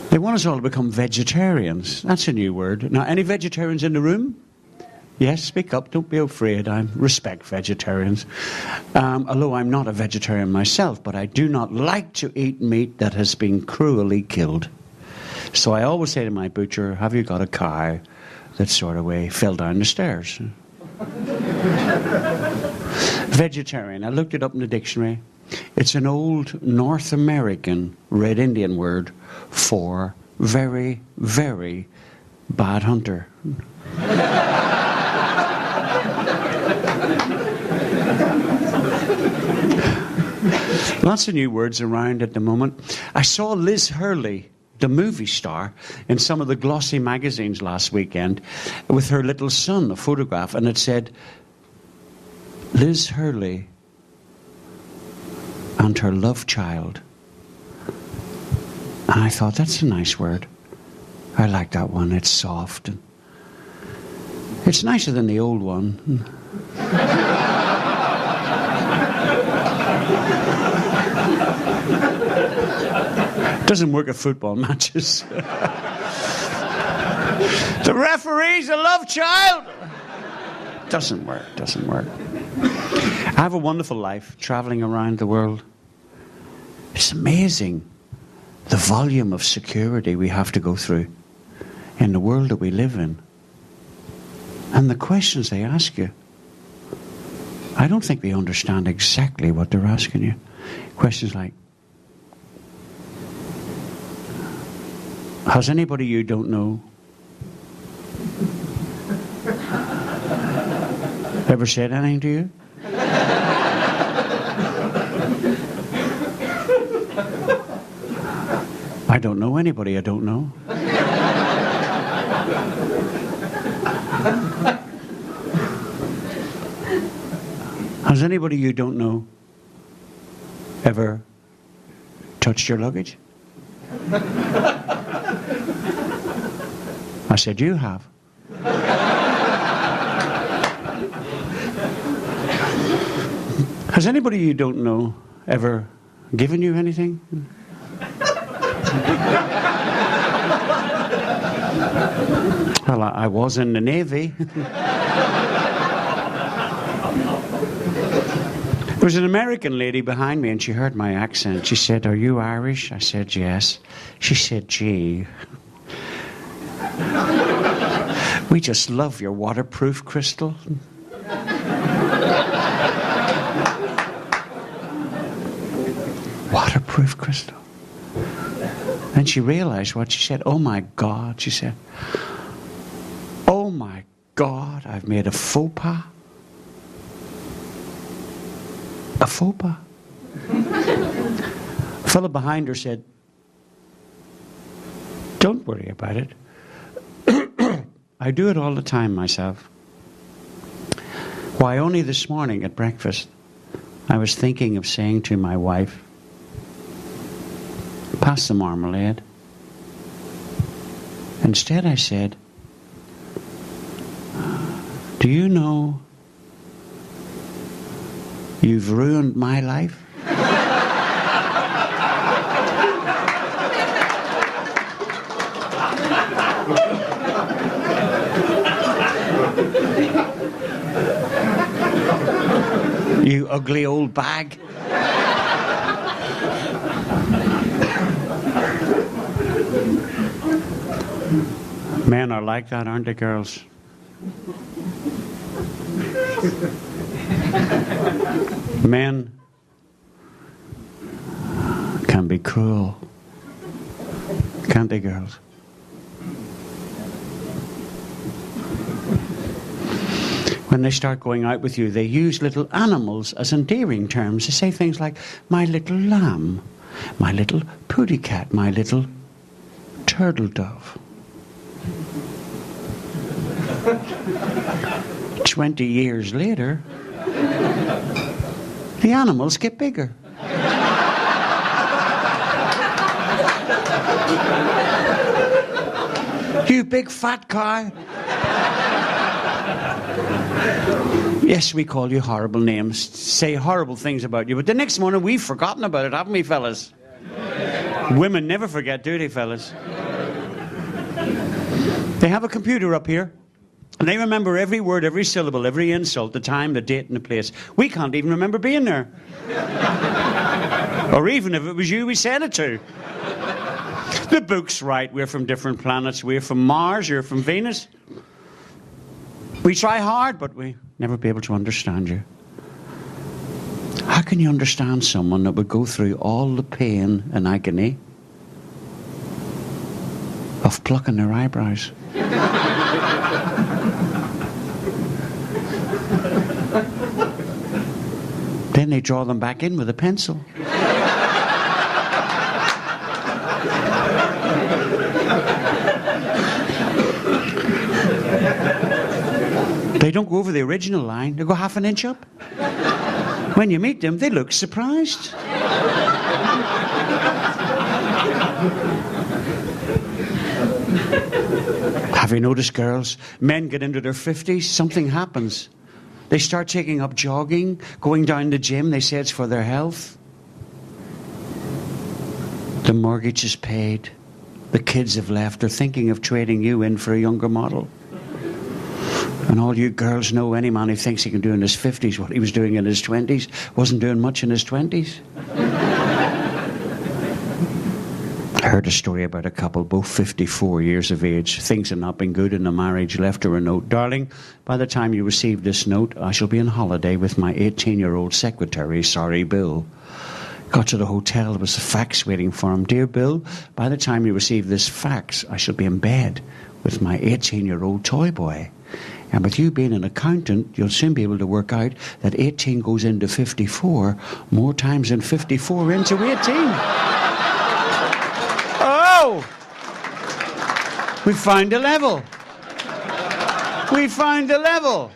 They want us all to become vegetarians. That's a new word. Now, any vegetarians in the room? Yes, speak up. Don't be afraid. I respect vegetarians. Although I'm not a vegetarian myself, but I do not like to eat meat that has been cruelly killed. So I always say to my butcher, have you got a cow that sort of way fell down the stairs? Vegetarian. I looked it up in the dictionary. It's an old North American Red Indian word for very, very bad hunter. Lots of new words around at the moment. I saw Liz Hurley, the movie star, in some of the glossy magazines last weekend with her little son, a photograph, and it said, Liz Hurley and her love child. And I thought, that's a nice word. I like that one. It's soft. And it's nicer than the old one. Doesn't work at football matches. The referee's a love child. Doesn't work. I have a wonderful life traveling around the world. It's amazing the volume of security we have to go through in the world that we live in. And the questions they ask you, I don't think they understand exactly what they're asking you. Questions like, has anybody you don't know ever said anything to you? I don't know anybody I don't know. Has anybody you don't know ever touched your luggage? I said, you have. Has anybody you don't know ever given you anything? Well, I was in the Navy. There was an American lady behind me and she heard my accent. She said, are you Irish? I said, yes. She said, gee, we just love your waterproof crystal. Waterproof crystal. Then she realized what she said. Oh my God, she said. Oh my God, I've made a faux pas. A faux pas. A fellow behind her said, don't worry about it. I do it all the time myself. Why, only this morning at breakfast, I was thinking of saying to my wife, pass the marmalade. Instead I said, do you know you've ruined my life? You ugly old bag. Men are like that, aren't they, girls? Men can be cruel, can't they, girls? When they start going out with you, they use little animals as endearing terms. They say things like, my little lamb, my little pooty cat, my little turtle dove. 20 years later, the animals get bigger. You big fat cow. Yes, we call you horrible names, say horrible things about you, but the next morning we've forgotten about it, haven't we, fellas? Women never forget, do they, fellas? They have a computer up here, and they remember every word, every syllable, every insult, the time, the date, and the place. We can't even remember being there. Or even if it was you we said it to. The book's right. We're from different planets. We're from Mars. You're from Venus. We try hard, but we never be able to understand you. How can you understand someone that would go through all the pain and agony of plucking their eyebrows? Then they draw them back in with a pencil. They don't go over the original line, they go half an inch up. When you meet them, they look surprised. Have you noticed, girls? Men get into their 50s, something happens. They start taking up jogging, going down the gym. They say it's for their health. The mortgage is paid. The kids have left. They're thinking of trading you in for a younger model. And all you girls know, any man who thinks he can do in his 50s what he was doing in his 20s wasn't doing much in his 20s. I heard a story about a couple, both 54 years of age. Things had not been good in the marriage. Left her a note. Darling, by the time you receive this note, I shall be on holiday with my 18-year-old secretary, sorry, Bill. Got to the hotel, there was a fax waiting for him. Dear Bill, by the time you receive this fax, I shall be in bed with my 18-year-old toy boy. And with you being an accountant, you'll soon be able to work out that 18 goes into 54 more times than 54 into 18. Oh! We found a level. We found a level.